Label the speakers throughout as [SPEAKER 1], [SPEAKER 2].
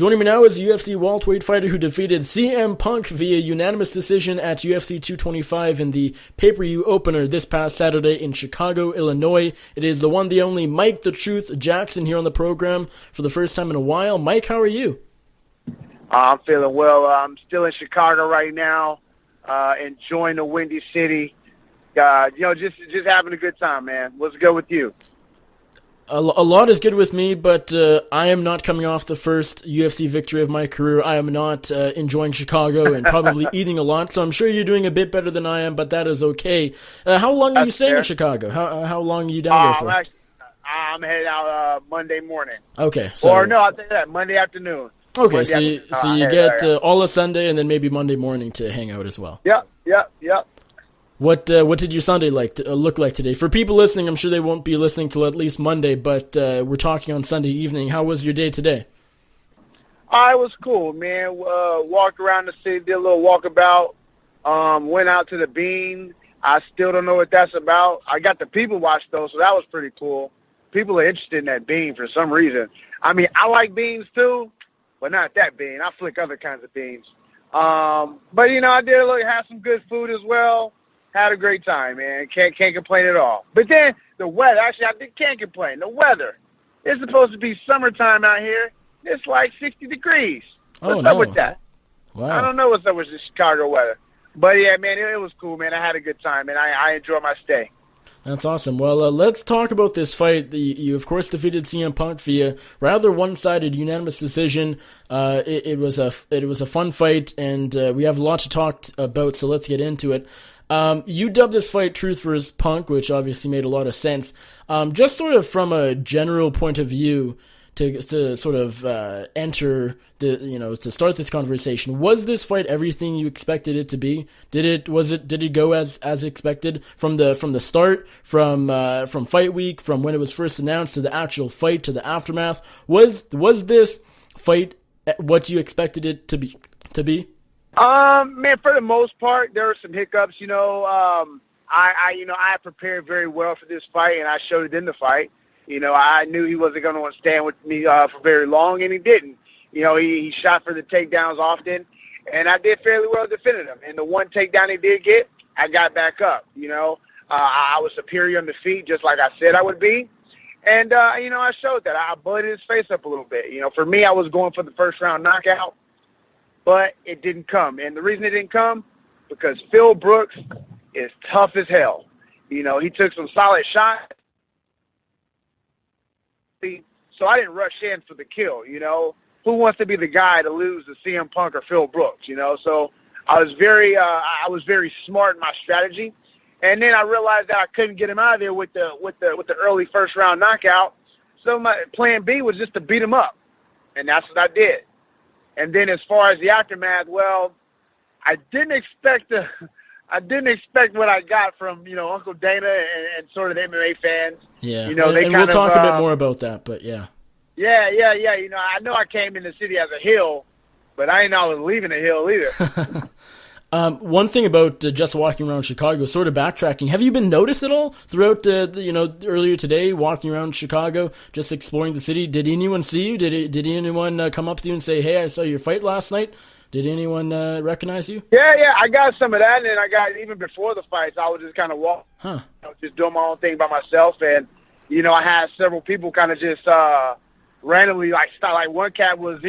[SPEAKER 1] Joining me now is a UFC welterweight fighter who defeated CM Punk via unanimous decision at UFC 225 in the pay-per-view opener this past Saturday in Chicago, Illinois. It is the one, the only Mike the Truth Jackson here on the program for the first time in a while. Mike, how are you?
[SPEAKER 2] I'm feeling well. I'm still in Chicago right now, enjoying the Windy City. Just having a good time, man. What's good with you?
[SPEAKER 1] A lot is good with me, but I am not coming off the first UFC victory of my career. I am not enjoying Chicago and probably eating a lot, so I'm sure you're doing a bit better than I am, but that is okay. How long are you staying in Chicago? How long are you down there for?
[SPEAKER 2] I'm headed out Monday morning.
[SPEAKER 1] Okay.
[SPEAKER 2] I'll say that, Monday afternoon.
[SPEAKER 1] Okay,
[SPEAKER 2] Monday
[SPEAKER 1] so you get all of Sunday and then maybe Monday morning to hang out as well.
[SPEAKER 2] Yep.
[SPEAKER 1] What did your Sunday look like today? For people listening, I'm sure they won't be listening till at least Monday, but we're talking on Sunday evening. How was your day today?
[SPEAKER 2] It was cool, man. Walked around the city, did a little walkabout. Went out to the Bean. I still don't know what that's about. I got the people watch, though, so that was pretty cool. People are interested in that bean for some reason. I mean, I like beans, too, but not that bean. I flick other kinds of beans. But, I did have some good food as well. Had a great time, man. Can't complain at all. But then the weather, actually, can't complain. The weather. It's supposed to be summertime out here. It's like 60 degrees. What's up with that?
[SPEAKER 1] Wow.
[SPEAKER 2] I don't know what's up with the Chicago weather. But, yeah, man, it was cool, man. I had a good time, and I enjoyed my stay.
[SPEAKER 1] That's awesome. Well, let's talk about this fight. You, of course, defeated CM Punk via rather one-sided unanimous decision. It was a fun fight, and we have a lot to talk about, so let's get into it. You dubbed this fight Truth vs. Punk, which obviously made a lot of sense. Just sort of from a general point of view, to sort of enter to start this conversation, was this fight everything you expected it to be? Did it go as expected from the start, from fight week, from when it was first announced to the actual fight to the aftermath? Was this fight what you expected it to be?
[SPEAKER 2] Man, for the most part, there were some hiccups. I prepared very well for this fight, and I showed it in the fight. I knew he wasn't going to stand with me for very long, and he didn't. He shot for the takedowns often, and I did fairly well defending him. And the one takedown he did get, I got back up. I was superior on the feet, just like I said I would be. And, I showed that. I bullied his face up a little bit. For me, I was going for the first-round knockout, but it didn't come. And the reason it didn't come, because Phil Brooks is tough as hell. He took some solid shots. So I didn't rush in for the kill, Who wants to be the guy to lose to CM Punk or Phil Brooks, So I was very smart in my strategy. And then I realized that I couldn't get him out of there with the early first round knockout. So my plan B was just to beat him up. And that's what I did. And then as far as the aftermath, well, I didn't expect what I got from, Uncle Dana and sort of the MMA fans.
[SPEAKER 1] Yeah, and we'll talk a bit more about that, but yeah.
[SPEAKER 2] Yeah. I know I came in the city as a heel, but I didn't know I was leaving the hill either.
[SPEAKER 1] One thing about just walking around Chicago, sort of backtracking, have you been noticed at all throughout, earlier today, walking around Chicago, just exploring the city? Did anyone see you? Did anyone come up to you and say, hey, I saw your fight last night? Did anyone recognize you?
[SPEAKER 2] Yeah, I got some of that, and then I got, even before the fights, I was just kind of walking, just doing my own thing by myself, and, I had several people kind of just randomly, stop. Like one cat this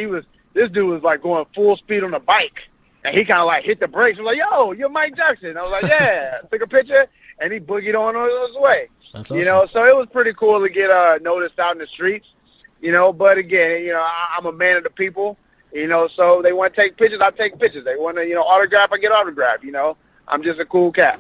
[SPEAKER 2] dude was, going full speed on a bike, and he kind of, hit the brakes. I was like, yo, you're Mike Jackson. I was like, yeah. Took a picture, and he boogied on his way.
[SPEAKER 1] That's awesome.
[SPEAKER 2] So it was pretty cool to get noticed out in the streets, but again, I'm a man of the people. So they want to take pictures, I take pictures. They want to, autograph, I get autograph, I'm just a cool cat.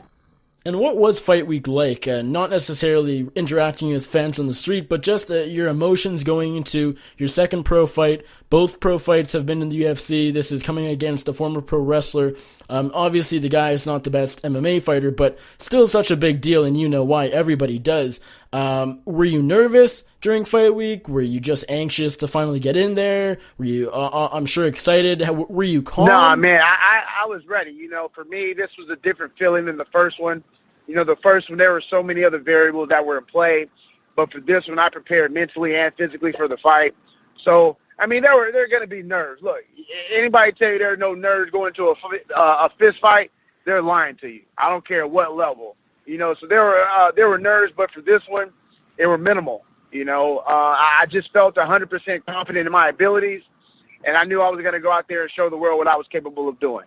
[SPEAKER 1] And what was Fight Week like? Not necessarily interacting with fans on the street, but just your emotions going into your second pro fight. Both pro fights have been in the UFC. This is coming against a former pro wrestler. Obviously, the guy is not the best MMA fighter, but still such a big deal, and you know why. Everybody does. Were you nervous during Fight Week? Were you just anxious to finally get in there? Were you, I'm sure, excited? Were you calm?
[SPEAKER 2] No, man, I was ready. For me, this was a different feeling than the first one. The first one, there were so many other variables that were in play. But for this one, I prepared mentally and physically for the fight. So I mean, there are going to be nerves. Look, anybody tell you there are no nerves going to a fist fight, they're lying to you. I don't care what level. So there were nerves, but for this one, they were minimal. I just felt 100% confident in my abilities, and I knew I was going to go out there and show the world what I was capable of doing.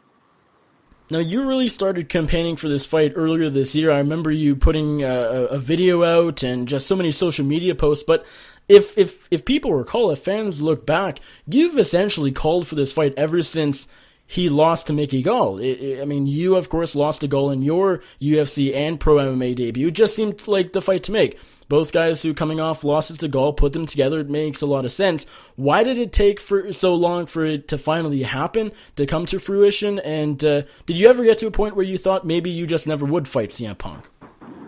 [SPEAKER 1] Now, you really started campaigning for this fight earlier this year. I remember you putting a video out and just so many social media posts. But if people recall, if fans look back, you've essentially called for this fight ever since he lost to Mickey Gall. I mean, you, of course, lost to Gall in your UFC and Pro MMA debut. It just seemed like the fight to make. Both guys who, coming off losses to Gall, put them together. It makes a lot of sense. Why did it take for so long for it to finally happen, to come to fruition? And did you ever get to a point where you thought maybe you just never would fight CM Punk?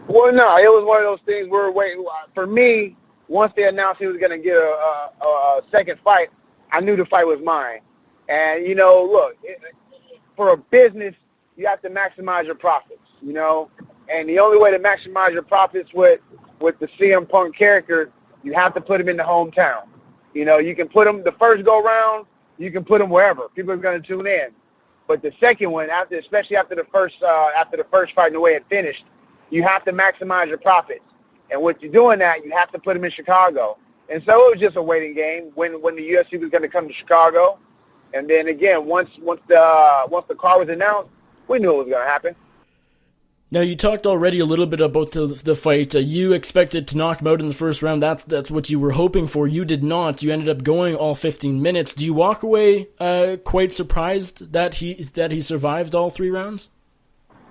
[SPEAKER 2] Well, no, it was one of those things where, for me, once they announced he was going to get a second fight, I knew the fight was mine. And, look, for a business, you have to maximize your profits, And the only way to maximize your profits with the CM Punk character, you have to put him in the hometown. You can put him the first go-round, you can put him wherever. People are going to tune in. But the second one, especially after the first fight and the way it finished, you have to maximize your profits. And with you doing that, you have to put him in Chicago. And so it was just a waiting game when the UFC was going to come to Chicago. And then again, once the car was announced, we knew it was going to happen.
[SPEAKER 1] Now, you talked already a little bit about the fight. You expected to knock him out in the first round. That's what you were hoping for. You did not. You ended up going all 15 minutes. Do you walk away quite surprised that he survived all 3 rounds?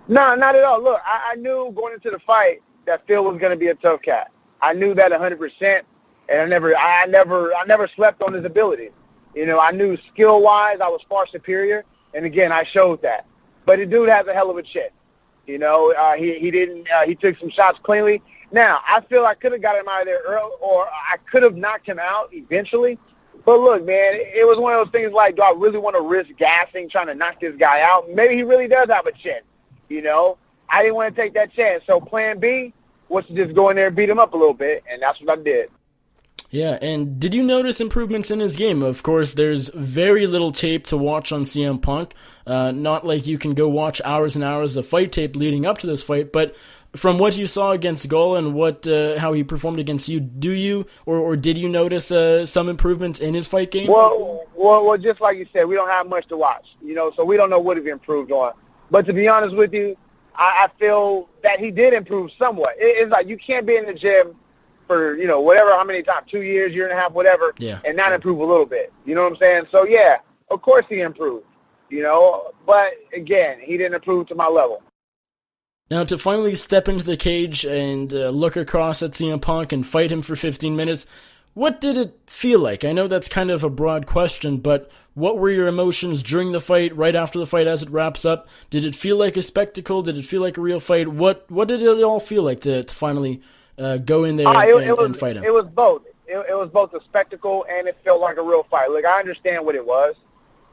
[SPEAKER 2] No, not at all. Look, I knew going into the fight that Phil was going to be a tough cat. I knew that 100%, and I never slept on his ability. I knew skill-wise I was far superior, and again, I showed that. But the dude has a hell of a chin. He took some shots cleanly. Now, I feel I could have got him out of there early, or I could have knocked him out eventually. But look, man, it was one of those things like, do I really want to risk gassing, trying to knock this guy out? Maybe he really does have a chin. I didn't want to take that chance. So plan B was to just go in there and beat him up a little bit, and that's what I did.
[SPEAKER 1] Yeah, and did you notice improvements in his game? Of course, there's very little tape to watch on CM Punk. Not like you can go watch hours and hours of fight tape leading up to this fight, but from what you saw against Gall and how he performed against you, do you or did you notice some improvements in his fight game?
[SPEAKER 2] Well, just like you said, we don't have much to watch, so we don't know what he improved on. But to be honest with you, I feel that he did improve somewhat. It's like you can't be in the gym for, how many times, 2 years, year and a half, whatever, and not improve a little bit. You know what I'm saying? So, yeah, of course he improved, but, again, he didn't improve to my level.
[SPEAKER 1] Now, to finally step into the cage and look across at CM Punk and fight him for 15 minutes, what did it feel like? I know that's kind of a broad question, but what were your emotions during the fight, right after the fight, as it wraps up? Did it feel like a spectacle? Did it feel like a real fight? What did it all feel like to finally go in there and fight him?
[SPEAKER 2] It was both. It was both a spectacle and it felt like a real fight. Look, I understand what it was,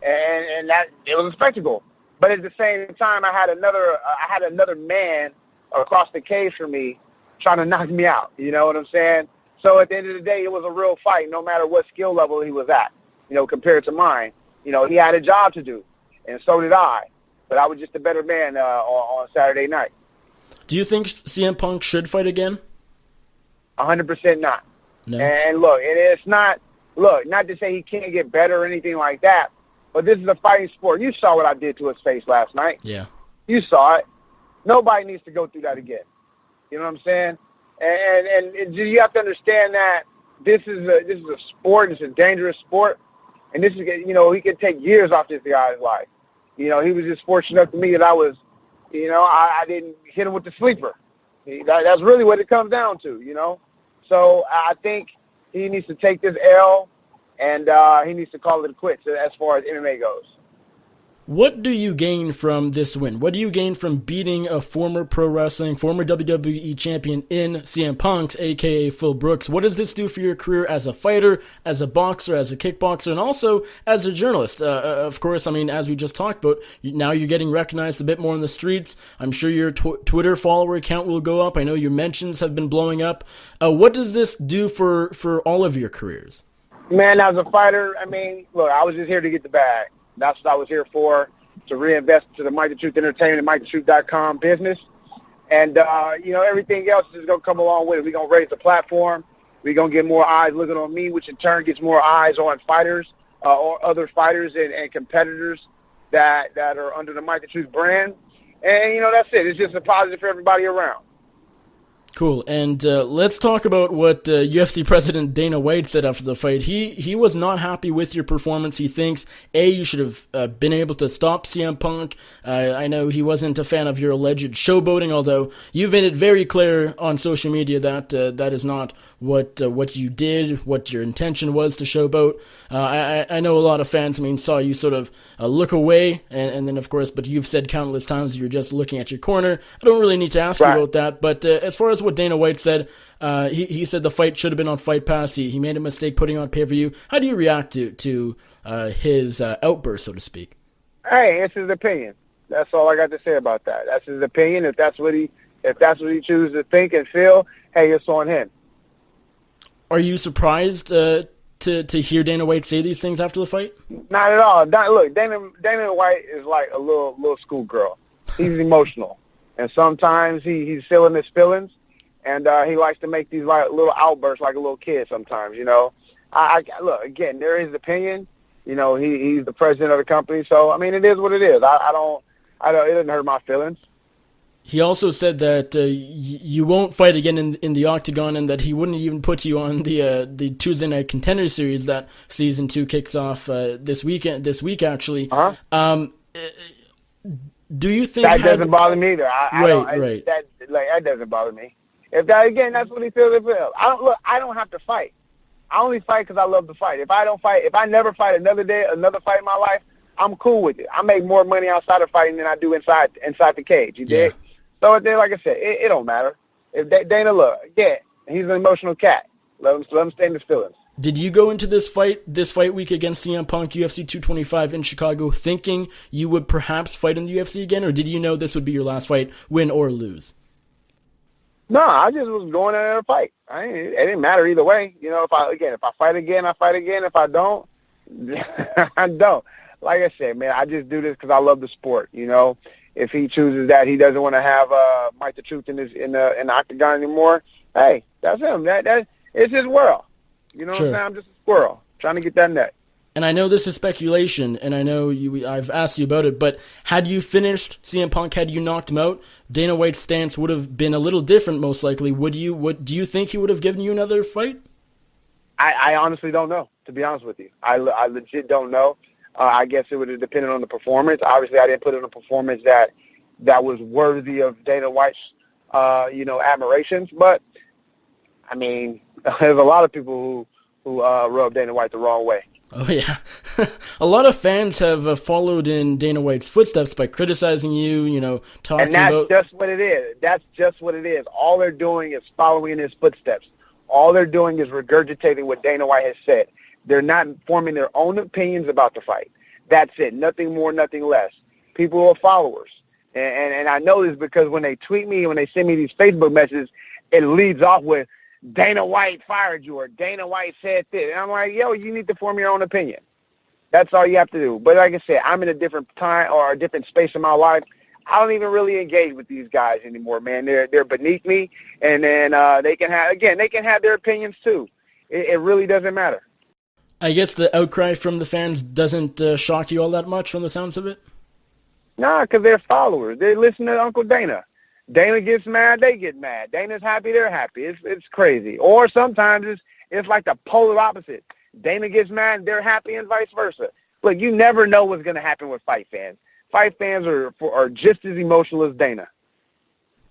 [SPEAKER 2] and that it was a spectacle. But at the same time, I had another man across the cage from me trying to knock me out. You know what I'm saying? So at the end of the day, it was a real fight, no matter what skill level he was at. Compared to mine, he had a job to do, and so did I. But I was just a better man on Saturday night.
[SPEAKER 1] Do you think CM Punk should fight again?
[SPEAKER 2] 100% not.
[SPEAKER 1] No.
[SPEAKER 2] And look, it's not to say he can't get better or anything like that, but this is a fighting sport. You saw what I did to his face last night.
[SPEAKER 1] Yeah.
[SPEAKER 2] You saw it. Nobody needs to go through that again. You know what I'm saying? And you have to understand that this is a sport. It's a dangerous sport. And this is, he could take years off this guy's life. He was just fortunate enough to me that I was, I didn't hit him with the sleeper. That's really what it comes down to, So I think he needs to take this L, and he needs to call it quits as far as MMA goes.
[SPEAKER 1] What do you gain from this win? What do you gain from beating a former pro wrestling, former WWE champion in CM Punk's, a.k.a. Phil Brooks? What does this do for your career as a fighter, as a boxer, as a kickboxer, and also as a journalist? Of course, as we just talked about, now you're getting recognized a bit more in the streets. I'm sure your Twitter follower count will go up. I know your mentions have been blowing up. What does this do for all of your careers?
[SPEAKER 2] Man, as a fighter, I mean, look, I was just here to get the bag. That's what I was here for, to reinvest into the Mike the Truth Entertainment and MikeTheTruth.com business. And, everything else is going to come along with it. We're going to raise the platform. We're going to get more eyes looking on me, which in turn gets more eyes on fighters or other fighters and competitors that are under the Mike the Truth brand. And, that's it. It's just a positive for everybody around.
[SPEAKER 1] Cool. And let's talk about what UFC President Dana White said after the fight. He was not happy with your performance. He thinks, you should have been able to stop CM Punk. I know he wasn't a fan of your alleged showboating, although you've made it very clear on social media that that is not what you did, what your intention was to showboat. I know a lot of fans, saw you sort of look away, and then, of course, but you've said countless times you're just looking at your corner. I don't really need to ask you about that, but as far as what Dana White said, he said the fight should have been on Fight Pass. He made a mistake putting on pay-per-view. How do you react to his outburst, so to speak?
[SPEAKER 2] Hey, it's his opinion. That's all I got to say about that. That's his opinion. If that's what he chooses to think and feel, hey, it's on him.
[SPEAKER 1] Are you surprised to hear Dana White say these things after the fight?
[SPEAKER 2] Not at all. Look, Dana White is like a little schoolgirl. He's emotional, and sometimes he's feeling his feelings, and he likes to make these like little outbursts like a little kid. Sometimes, I look again. There is opinion. He's the president of the company, so it is what it is. I don't. It doesn't hurt my feelings.
[SPEAKER 1] He also said that you won't fight again in the Octagon, and that he wouldn't even put you on the Tuesday Night Contender Series that Season 2 kicks off this week actually.
[SPEAKER 2] Uh-huh.
[SPEAKER 1] Do you think
[SPEAKER 2] that doesn't bother me either?
[SPEAKER 1] Right.
[SPEAKER 2] That doesn't bother me. If that again, that's what he feels. I don't have to fight. I only fight because I love to fight. If I never fight another fight in my life, I'm cool with it. I make more money outside of fighting than I do inside the cage. You dig? So, like I said, it don't matter. If Dana, look, again, he's an emotional cat. Let him stay in his feelings.
[SPEAKER 1] Did you go into this fight week against CM Punk, UFC 225 in Chicago, thinking you would perhaps fight in the UFC again, or did you know this would be your last fight, win or lose?
[SPEAKER 2] No, I just was going in there to fight. It didn't matter either way. If I fight again, I fight again. If I don't, I don't. Like I said, man, I just do this because I love the sport. If he chooses that he doesn't want to have Mike the Truth in the octagon anymore, hey, that's him. That it's his world. You know what I'm saying? I'm just a squirrel trying to get that nut.
[SPEAKER 1] And I know this is speculation, and I know I've asked you about it, but had you finished CM Punk, had you knocked him out, Dana White's stance would have been a little different, most likely. Do you think he would have given you another fight?
[SPEAKER 2] I honestly don't know, to be honest with you. I legit don't know. I guess it would have depended on the performance. Obviously, I didn't put in a performance that was worthy of Dana White's, admirations. But, there's a lot of people who rub Dana White the wrong way.
[SPEAKER 1] Oh, yeah. A lot of fans have followed in Dana White's footsteps by criticizing you, talking about...
[SPEAKER 2] And that's just what it is. That's just what it is. All they're doing is following in his footsteps. All they're doing is regurgitating what Dana White has said. They're not forming their own opinions about the fight. That's it. Nothing more, nothing less. People are followers. And I know this because when they tweet me, when they send me these Facebook messages, it leads off with, Dana White fired you, or Dana White said this. And I'm like, yo, you need to form your own opinion. That's all you have to do. But like I said, I'm in a different time or a different space in my life. I don't even really engage with these guys anymore, man. They're beneath me, and then they can have their opinions too. It really doesn't matter.
[SPEAKER 1] I guess the outcry from the fans doesn't shock you all that much from the sounds of it?
[SPEAKER 2] Nah, because they're followers. They listen to Uncle Dana. Dana gets mad, they get mad. Dana's happy, they're happy. It's crazy. Or sometimes it's like the polar opposite. Dana gets mad, they're happy, and vice versa. Look, you never know what's going to happen with fight fans. Fight fans are just as emotional as Dana.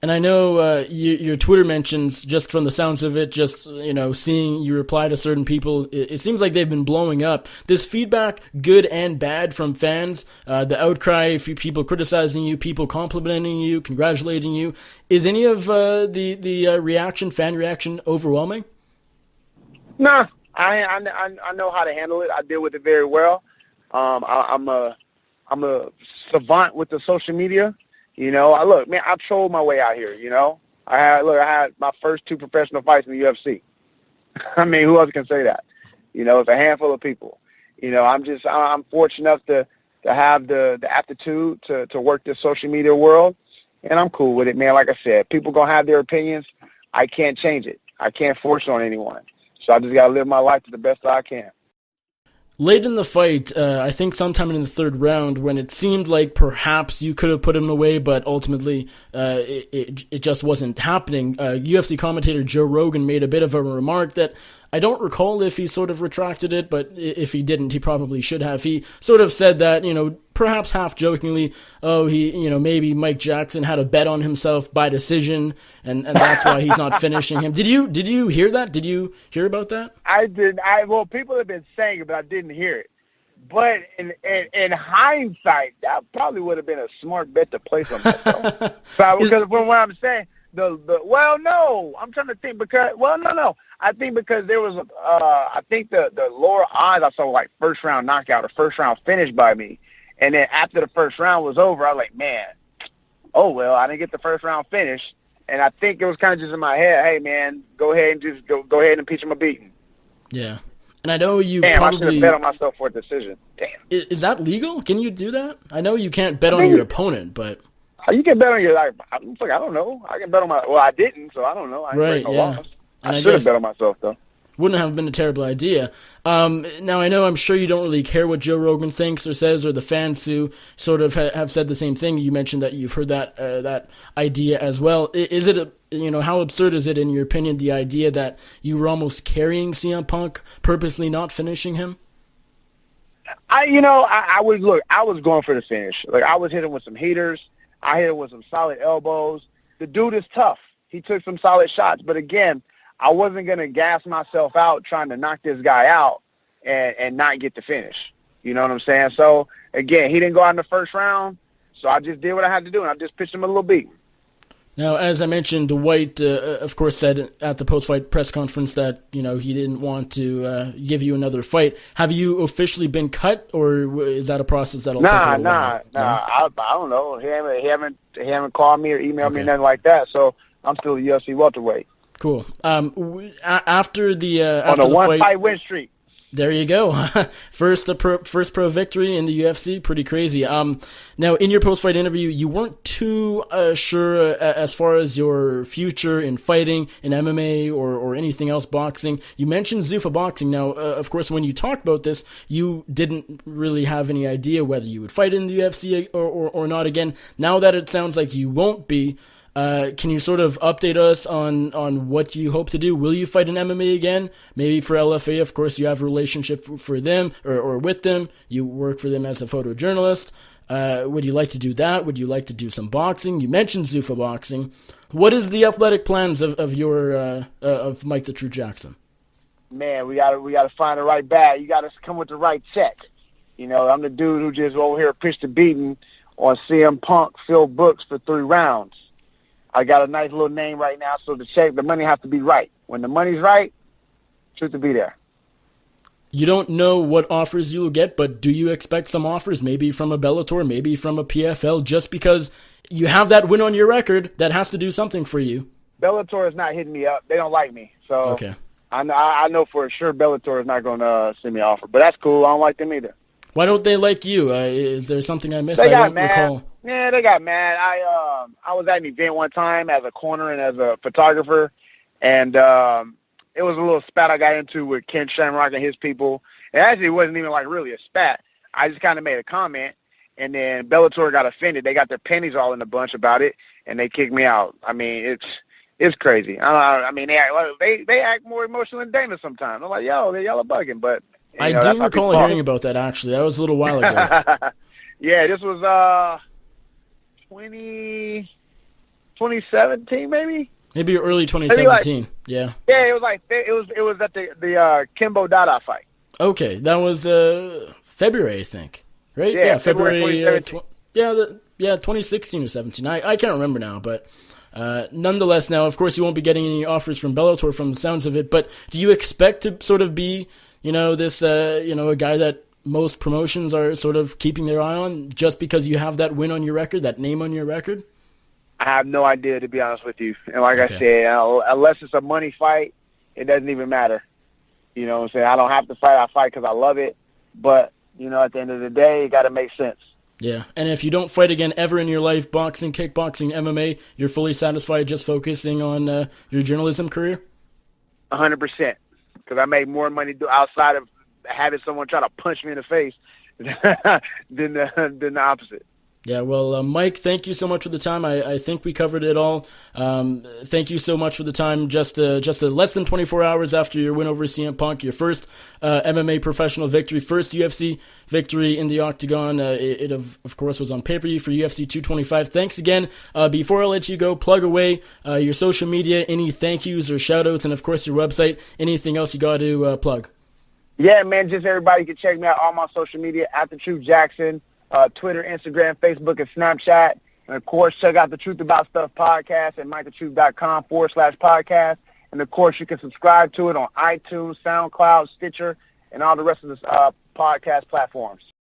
[SPEAKER 1] And I know your Twitter mentions, just from the sounds of it, just seeing you reply to certain people, it seems like they've been blowing up. This feedback, good and bad, from fans, the outcry, people criticizing you, people complimenting you, congratulating you, is any of the fan reaction, overwhelming?
[SPEAKER 2] Nah, I know how to handle it. I deal with it very well. I'm a savant with the social media. I trolled my way out here, I had my first 2 professional fights in the UFC. Who else can say that? You know, it's a handful of people. You know, I'm fortunate enough to have the aptitude to work this social media world, and I'm cool with it, man. Like I said, people going to have their opinions. I can't change it. I can't force it on anyone. So I just got to live my life to the best I can.
[SPEAKER 1] Late in the fight, I think sometime in the third round, when it seemed like perhaps you could have put him away, but ultimately it just wasn't happening, UFC commentator Joe Rogan made a bit of a remark that I don't recall if he sort of retracted it, but if he didn't, he probably should have. He sort of said that, you know, perhaps half jokingly, maybe Mike Jackson had a bet on himself by decision, and that's why he's not finishing him. Did you hear that? Did you hear about that?
[SPEAKER 2] I did. Well, people have been saying it, but I didn't hear it. But in hindsight, that probably would have been a smart bet to place on myself. Because from what I'm saying, I'm trying to think I think because there was I think the lower odds I saw like first round knockout or first round finish by me. And then after the first round was over, I was like, man, oh, well, I didn't get the first round finish. And I think it was kind of just in my head, hey, man, go ahead and impeach him a beating.
[SPEAKER 1] Yeah. And I know you
[SPEAKER 2] I
[SPEAKER 1] probably...
[SPEAKER 2] should have bet on myself for a decision. Damn.
[SPEAKER 1] Is that legal? Can you do that? I know you can't bet on your opponent, but...
[SPEAKER 2] You can bet on your... I don't know. I can bet on my... Well, I didn't, so I don't know. I ain't break no laws. I should have bet on myself, though.
[SPEAKER 1] Wouldn't have been a terrible idea. Now, I know I'm sure you don't really care what Joe Rogan thinks or says, or the fans who sort of have said the same thing. You mentioned that you've heard that idea as well. Is it, how absurd is it, in your opinion, the idea that you were almost carrying CM Punk, purposely not finishing him?
[SPEAKER 2] I was going for the finish. Like, I was hitting with some heaters. I hit him with some solid elbows. The dude is tough. He took some solid shots. But again, I wasn't going to gas myself out trying to knock this guy out and not get the finish. You know what I'm saying? So, again, he didn't go out in the first round, so I just did what I had to do, and I just pitched him a little beat.
[SPEAKER 1] Now, as I mentioned, White, of course, said at the post-fight press conference that, he didn't want to give you another fight. Have you officially been cut, or is that a process that'll take a while?
[SPEAKER 2] Nah. I don't know. He haven't called me or emailed me, nothing like that, so I'm still a UFC welterweight.
[SPEAKER 1] Cool. After the
[SPEAKER 2] on a one-fight win streak.
[SPEAKER 1] There you go. First pro victory in the UFC. Pretty crazy. Now, in your post-fight interview, you weren't too sure as far as your future in fighting, in MMA, or anything else boxing. You mentioned Zuffa Boxing. Now, of course, when you talked about this, you didn't really have any idea whether you would fight in the UFC or not again. Now that it sounds like you won't be, can you sort of update us on what you hope to do? Will you fight in MMA again? Maybe for LFA, of course, you have a relationship for them or with them. You work for them as a photojournalist. Would you like to do that? Would you like to do some boxing? You mentioned Zuffa Boxing. What is the athletic plans of your of Mike the True Jackson?
[SPEAKER 2] Man, we gotta find the right bag. You gotta come with the right check. I'm the dude who just over here pitched a beating on CM Punk, Phil Brooks for 3 rounds. I got a nice little name right now, so the money has to be right. When the money's right, truth to be there.
[SPEAKER 1] You don't know what offers you will get, but do you expect some offers, maybe from a Bellator, maybe from a PFL, just because you have that win on your record that has to do something for you?
[SPEAKER 2] Bellator is not hitting me up. They don't like me. So
[SPEAKER 1] okay.
[SPEAKER 2] I know for sure Bellator is not going to send me an offer, but that's cool. I don't like them either.
[SPEAKER 1] Why don't they like you? Is there something I missed?
[SPEAKER 2] They got mad. Yeah, they got mad. I was at an event one time as a corner and as a photographer, and it was a little spat I got into with Ken Shamrock and his people. It actually wasn't even like really a spat. I just kind of made a comment, and then Bellator got offended. They got their pennies all in a bunch about it, and they kicked me out. I mean, it's crazy. I mean, they act more emotional than Dana sometimes. I'm like, y'all are bugging, but.
[SPEAKER 1] I do recall hearing about that, actually. That was a little while ago.
[SPEAKER 2] Yeah, this was 2017, maybe?
[SPEAKER 1] Maybe early 2017, yeah.
[SPEAKER 2] Yeah, it was at the Kimbo Dada fight.
[SPEAKER 1] Okay, that was February, I think, right?
[SPEAKER 2] Yeah,
[SPEAKER 1] February 2016 or 17. I can't remember now, but nonetheless, now, of course, you won't be getting any offers from Bellator from the sounds of it, but do you expect to sort of be this, a guy that most promotions are sort of keeping their eye on just because you have that win on your record, that name on your record?
[SPEAKER 2] I have no idea, to be honest with you. And like I said, unless it's a money fight, it doesn't even matter. You know what I'm saying? I don't have to fight. I fight because I love it. But, you know, at the end of the day, it got to make sense.
[SPEAKER 1] Yeah, and if you don't fight again ever in your life, boxing, kickboxing, MMA, you're fully satisfied just focusing on your journalism career?
[SPEAKER 2] 100%. Because I make more money outside of having someone try to punch me in the face than the opposite.
[SPEAKER 1] Yeah, well, Mike, thank you so much for the time. I think we covered it all. Thank you so much for the time. Just less than 24 hours after your win over CM Punk, your first MMA professional victory, first UFC victory in the octagon. It of course was on pay-per-view for UFC 225. Thanks again. Before I let you go, plug away your social media, any thank yous or shout-outs, and of course your website. Anything else you got to plug?
[SPEAKER 2] Yeah, man, just everybody can check me out on my social media at The Truth Jackson. Twitter, Instagram, Facebook, and Snapchat. And, of course, check out the Truth About Stuff podcast at MikeTheTruth.com/podcast. And, of course, you can subscribe to it on iTunes, SoundCloud, Stitcher, and all the rest of the podcast platforms.